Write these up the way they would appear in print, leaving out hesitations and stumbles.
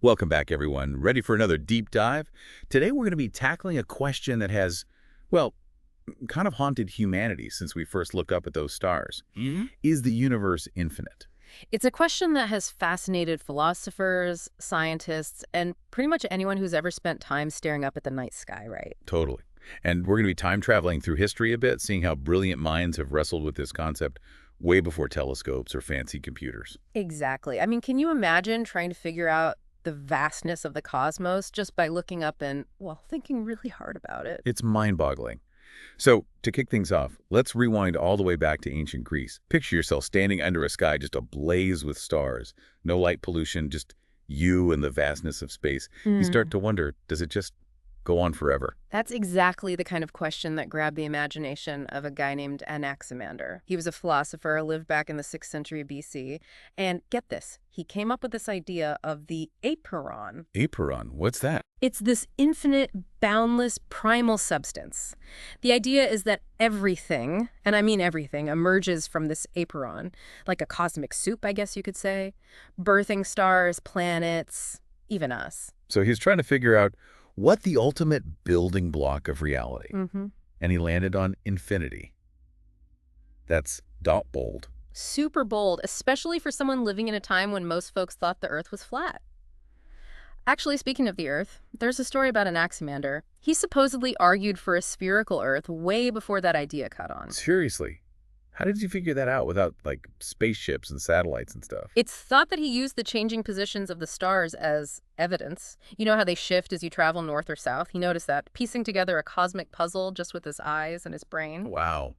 Welcome back, everyone. Ready for another deep dive? Today, we're going to be tackling a question that has, well, kind of haunted humanity since we first looked up at those stars. Is the universe infinite? It's a question that has fascinated philosophers, scientists, and pretty much anyone who's ever spent time staring up at the night sky, right? Totally. And we're going to be time traveling through history a bit, seeing how brilliant minds have wrestled with this concept way before telescopes or fancy computers. Exactly. I mean, can you imagine trying to figure out the vastness of the cosmos just by looking up and, well, thinking really hard about it? It's mind-boggling. So, to kick things off, let's rewind all the way back to ancient Greece. Picture yourself standing under a sky just ablaze with stars. No light pollution, just you and the vastness of space. You start to wonder, does it just go on forever? That's exactly the kind of question that grabbed the imagination of a guy named Anaximander. He was a philosopher, lived back in the 6th century BC, and get this, he came up with this idea of the apeiron. Aperon, what's that? It's this infinite, boundless, primal substance. The idea is that everything, and I mean everything, emerges from this apeiron, like a cosmic soup, I guess you could say, birthing stars, planets, even us. So he's trying to figure out what the ultimate building block of reality. And he landed on infinity. That's dot bold. Super bold, especially for someone living in a time when most folks thought the Earth was flat. Actually, speaking of the Earth, there's a story about Anaximander. He supposedly argued for a spherical Earth way before that idea caught on. Seriously, how did you figure that out without, like, spaceships and satellites and stuff? It's thought that he used the changing positions of the stars as evidence. You know how they shift as you travel north or south? He noticed that, piecing together a cosmic puzzle just with his eyes and his brain. Wow.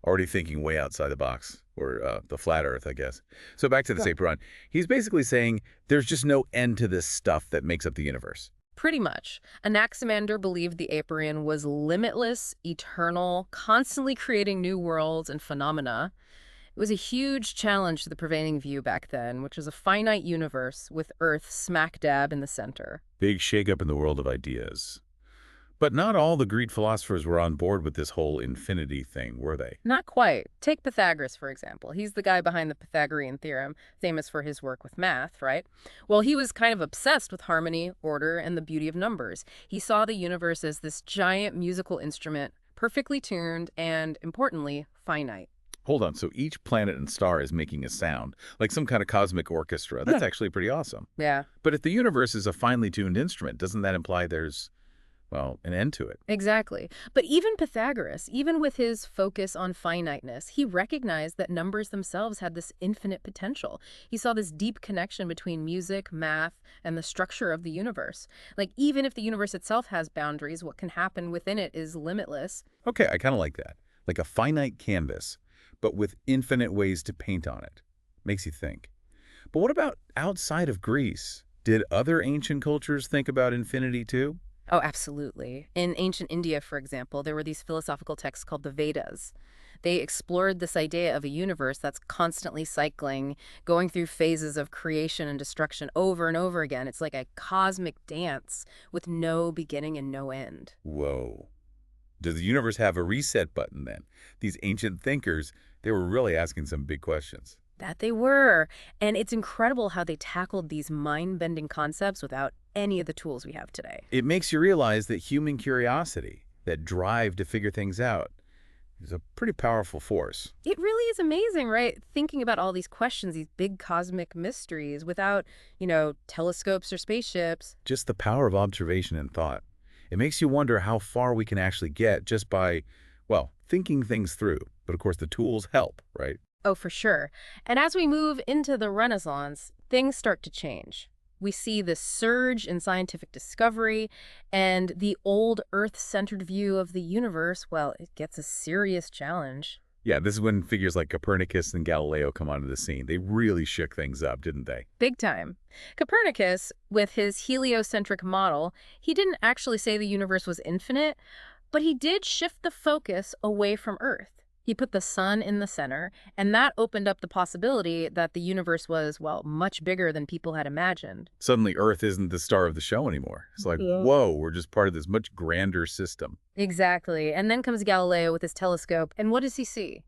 Already thinking way outside the box, or the flat Earth, I guess. So back to the Aperon. He's basically saying there's just no end to this stuff that makes up the universe. Pretty much. Anaximander believed the Apeiron was limitless, eternal, constantly creating new worlds and phenomena. It was a huge challenge to the prevailing view back then, which was a finite universe with Earth smack dab in the center. Big shakeup in the world of ideas. But not all the Greek philosophers were on board with this whole infinity thing, were they? Not quite. Take Pythagoras, for example. He's the guy behind the Pythagorean theorem, famous for his work with math, right? Well, he was kind of obsessed with harmony, order, and the beauty of numbers. He saw the universe as this giant musical instrument, perfectly tuned and, importantly, finite. Hold on, so each planet and star is making a sound, like some kind of cosmic orchestra. That's actually pretty awesome. Yeah. But if the universe is a finely tuned instrument, doesn't that imply there's, well, an end to it? Exactly. But even Pythagoras, even with his focus on finiteness, he recognized that numbers themselves had this infinite potential. He saw this deep connection between music, math, and the structure of the universe. Like, even if the universe itself has boundaries, what can happen within it is limitless. Okay, I kind of like that. Like a finite canvas, but with infinite ways to paint on it. Makes you think. But what about outside of Greece? Did other ancient cultures think about infinity too? Oh, absolutely. In ancient India, for example, there were these philosophical texts called the Vedas. They explored this idea of a universe that's constantly cycling, going through phases of creation and destruction over and over again. It's like a cosmic dance with no beginning and no end. Whoa. Does the universe have a reset button then? These ancient thinkers, they were really asking some big questions. That they were. And it's incredible how they tackled these mind-bending concepts without any of the tools we have today. It makes you realize that human curiosity, that drive to figure things out, is a pretty powerful force. It really is amazing, right? Thinking about all these questions, these big cosmic mysteries without, telescopes or spaceships. Just the power of observation and thought. It makes you wonder how far we can actually get just by, well, thinking things through. But of course, the tools help, right? Oh, for sure. And as we move into the Renaissance, things start to change. We see this surge in scientific discovery, and the old Earth-centered view of the universe, well, it gets a serious challenge. Yeah, this is when figures like Copernicus and Galileo come onto the scene. They really shook things up, didn't they? Big time. Copernicus, with his heliocentric model, he didn't actually say the universe was infinite, but he did shift the focus away from Earth. He put the sun in the center, and that opened up the possibility that the universe was, well, much bigger than people had imagined. Suddenly, Earth isn't the star of the show anymore. It's like, whoa, we're just part of this much grander system. Exactly. And then comes Galileo with his telescope, and what does he see?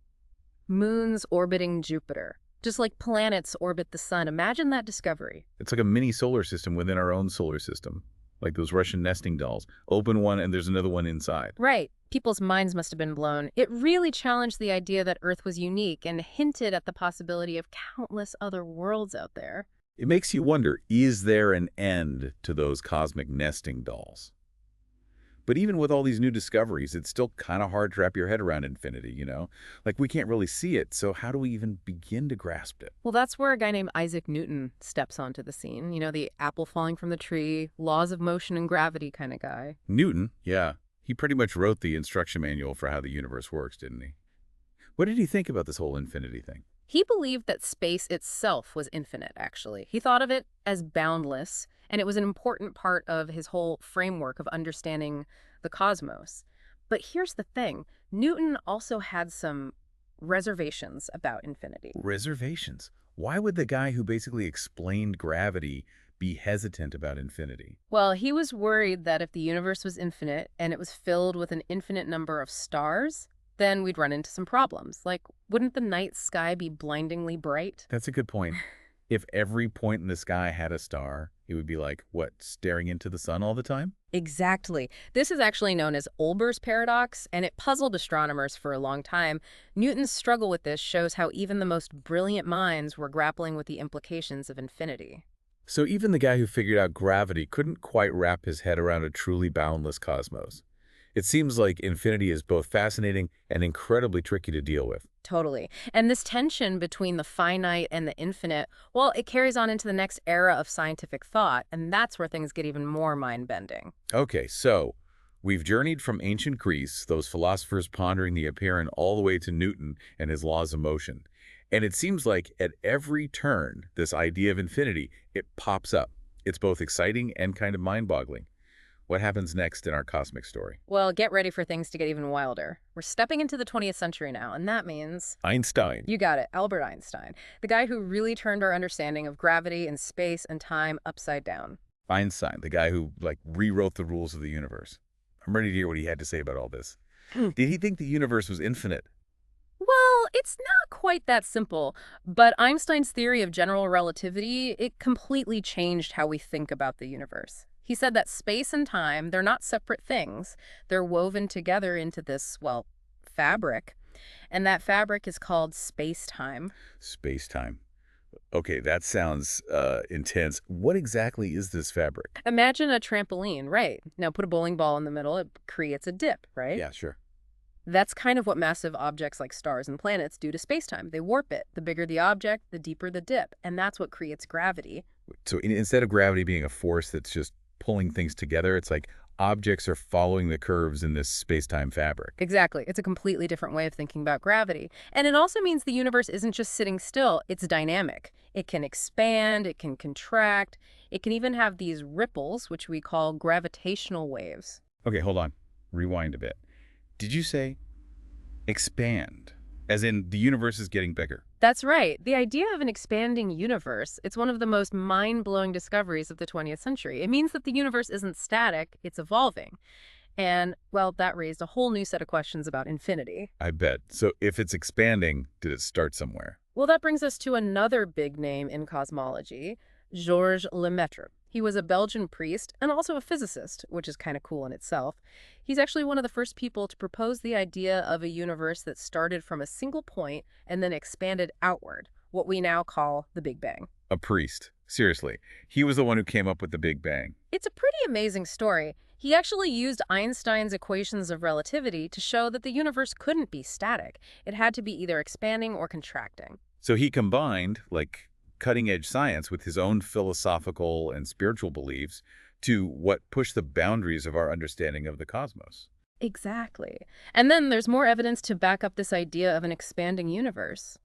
Moons orbiting Jupiter. just like planets orbit the sun. Imagine that discovery. It's like a mini solar system within our own solar system, like those Russian nesting dolls. Open one and there's another one inside. Right. People's minds must have been blown. It really challenged the idea that Earth was unique and hinted at the possibility of countless other worlds out there. It makes you wonder, is there an end to those cosmic nesting dolls? But even with all these new discoveries, it's still kind of hard to wrap your head around infinity, you know? Like, we can't really see it, so how do we even begin to grasp it? Well, that's where a guy named Isaac Newton steps onto the scene. You know, the apple falling from the tree, laws of motion and gravity kind of guy. Newton, yeah. He pretty much wrote the instruction manual for how the universe works, didn't he? What did he think about this whole infinity thing? He believed that space itself was infinite, actually. He thought of it as boundless, and it was an important part of his whole framework of understanding the cosmos. But here's the thing. Newton also had some reservations about infinity. Reservations. Why would the guy who basically explained gravity be hesitant about infinity? Well, he was worried that if the universe was infinite and it was filled with an infinite number of stars, then we'd run into some problems. Like, wouldn't the night sky be blindingly bright? That's a good point. If every point in the sky had a star, it would be like, what, staring into the sun all the time? Exactly. This is actually known as Olber's paradox, and it puzzled astronomers for a long time. Newton's struggle with this shows how even the most brilliant minds were grappling with the implications of infinity. So even the guy who figured out gravity couldn't quite wrap his head around a truly boundless cosmos. It seems like infinity is both fascinating and incredibly tricky to deal with. Totally. And this tension between the finite and the infinite, well, it carries on into the next era of scientific thought, and that's where things get even more mind-bending. Okay, so we've journeyed from ancient Greece, those philosophers pondering the apparent, all the way to Newton and his laws of motion. And it seems like at every turn, this idea of infinity, it pops up. It's both exciting and kind of mind-boggling. What happens next in our cosmic story? Well, get ready for things to get even wilder. We're stepping into the 20th century now, and that means... Einstein. You got it, Albert Einstein, the guy who really turned our understanding of gravity and space and time upside down. Einstein, the guy who, rewrote the rules of the universe. I'm ready to hear what he had to say about all this. Did he think the universe was infinite? Well, it's not quite that simple, but Einstein's theory of general relativity, it completely changed how we think about the universe. He said that space and time, they're not separate things. They're woven together into this, well, fabric. And that fabric is called space-time. Space-time. Okay, that sounds intense. What exactly is this fabric? Imagine a trampoline, right? Now put a bowling ball in the middle, it creates a dip, right? Yeah, sure. That's kind of what massive objects like stars and planets do to space-time. They warp it. The bigger the object, the deeper the dip. And that's what creates gravity. So instead of gravity being a force that's just pulling things together, it's like objects are following the curves in this space-time fabric. Exactly. It's a completely different way of thinking about gravity. And it also means the universe isn't just sitting still, it's dynamic. It can expand, it can contract, it can even have these ripples, which we call gravitational waves. Okay, hold on. Rewind a bit. Did you say expand? As in the universe is getting bigger? That's right. The idea of an expanding universe, it's one of the most mind-blowing discoveries of the 20th century. It means that the universe isn't static, it's evolving. And, well, that raised a whole new set of questions about infinity. I bet. So if it's expanding, did it start somewhere? Well, that brings us to another big name in cosmology, Georges Lemaitre. He was a Belgian priest and also a physicist, which is kind of cool in itself. He's actually one of the first people to propose the idea of a universe that started from a single point and then expanded outward, what we now call the Big Bang. A priest. Seriously. He was the one who came up with the Big Bang. It's a pretty amazing story. He actually used Einstein's equations of relativity to show that the universe couldn't be static. It had to be either expanding or contracting. So he combined, cutting-edge science with his own philosophical and spiritual beliefs to what pushed the boundaries of our understanding of the cosmos. Exactly. And then there's more evidence to back up this idea of an expanding universe.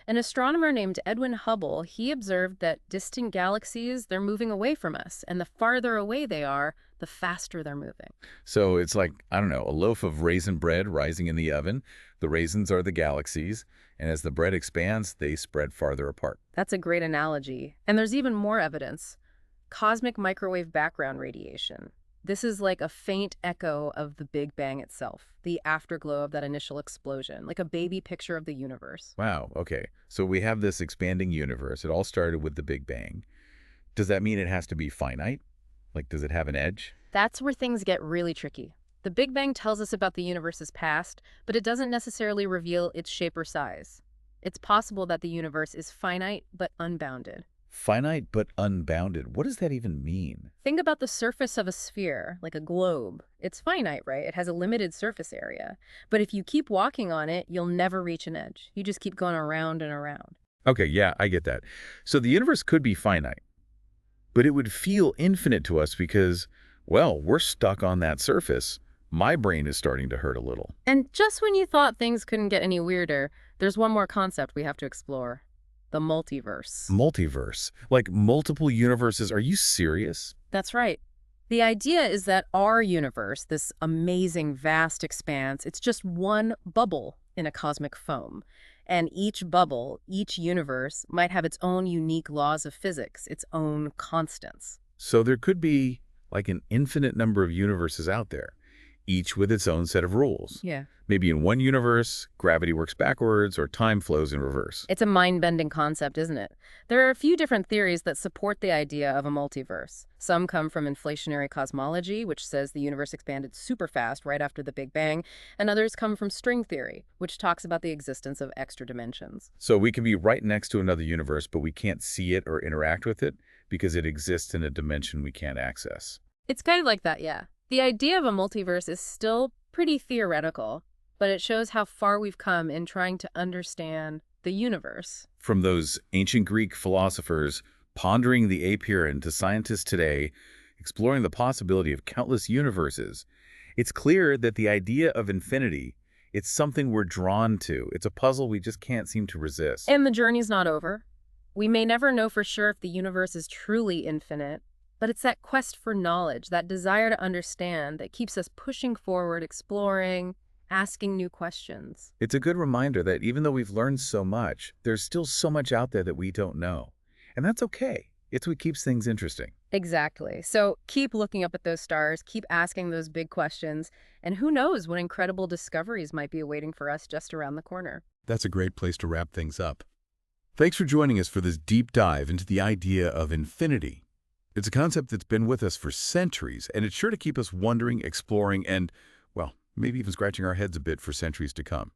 An astronomer named Edwin Hubble, he observed that distant galaxies, they're moving away from us, and the farther away they are, the faster they're moving. So it's like, I don't know, a loaf of raisin bread rising in the oven. The raisins are the galaxies, and as the bread expands, they spread farther apart. That's a great analogy. And there's even more evidence. Cosmic microwave background radiation. This is like a faint echo of the Big Bang itself, the afterglow of that initial explosion, like a baby picture of the universe. Wow, okay. So we have this expanding universe. It all started with the Big Bang. Does that mean it has to be finite? Like, does it have an edge? That's where things get really tricky. The Big Bang tells us about the universe's past, but it doesn't necessarily reveal its shape or size. It's possible that the universe is finite but unbounded. Finite but unbounded. What does that even mean? Think about the surface of a sphere, like a globe. It's finite, right? It has a limited surface area. But if you keep walking on it, you'll never reach an edge. You just keep going around and around. Okay, yeah, I get that. So the universe could be finite, but it would feel infinite to us because, well, we're stuck on that surface. My brain is starting to hurt a little. And just when you thought things couldn't get any weirder, there's one more concept we have to explore: the multiverse. Multiverse. Like multiple universes. Are you serious? That's right. The idea is that our universe, this amazing, vast expanse, it's just one bubble in a cosmic foam. And each bubble, each universe, might have its own unique laws of physics, its own constants. So there could be like an infinite number of universes out there, each with its own set of rules. Yeah. Maybe in one universe, gravity works backwards or time flows in reverse. It's a mind-bending concept, isn't it? There are a few different theories that support the idea of a multiverse. Some come from inflationary cosmology, which says the universe expanded super fast right after the Big Bang, and others come from string theory, which talks about the existence of extra dimensions. So we can be right next to another universe, but we can't see it or interact with it because it exists in a dimension we can't access. It's kind of like that, yeah. The idea of a multiverse is still pretty theoretical, but it shows how far we've come in trying to understand the universe. From those ancient Greek philosophers pondering the apeiron to scientists today exploring the possibility of countless universes, it's clear that the idea of infinity, it's something we're drawn to. It's a puzzle we just can't seem to resist. And the journey's not over. We may never know for sure if the universe is truly infinite, but it's that quest for knowledge, that desire to understand, that keeps us pushing forward, exploring, asking new questions. It's a good reminder that even though we've learned so much, there's still so much out there that we don't know. And that's okay. It's what keeps things interesting. Exactly. So keep looking up at those stars, keep asking those big questions, and who knows what incredible discoveries might be awaiting for us just around the corner. That's a great place to wrap things up. Thanks for joining us for this deep dive into the idea of infinity. It's a concept that's been with us for centuries, and it's sure to keep us wondering, exploring, and, well, maybe even scratching our heads a bit for centuries to come.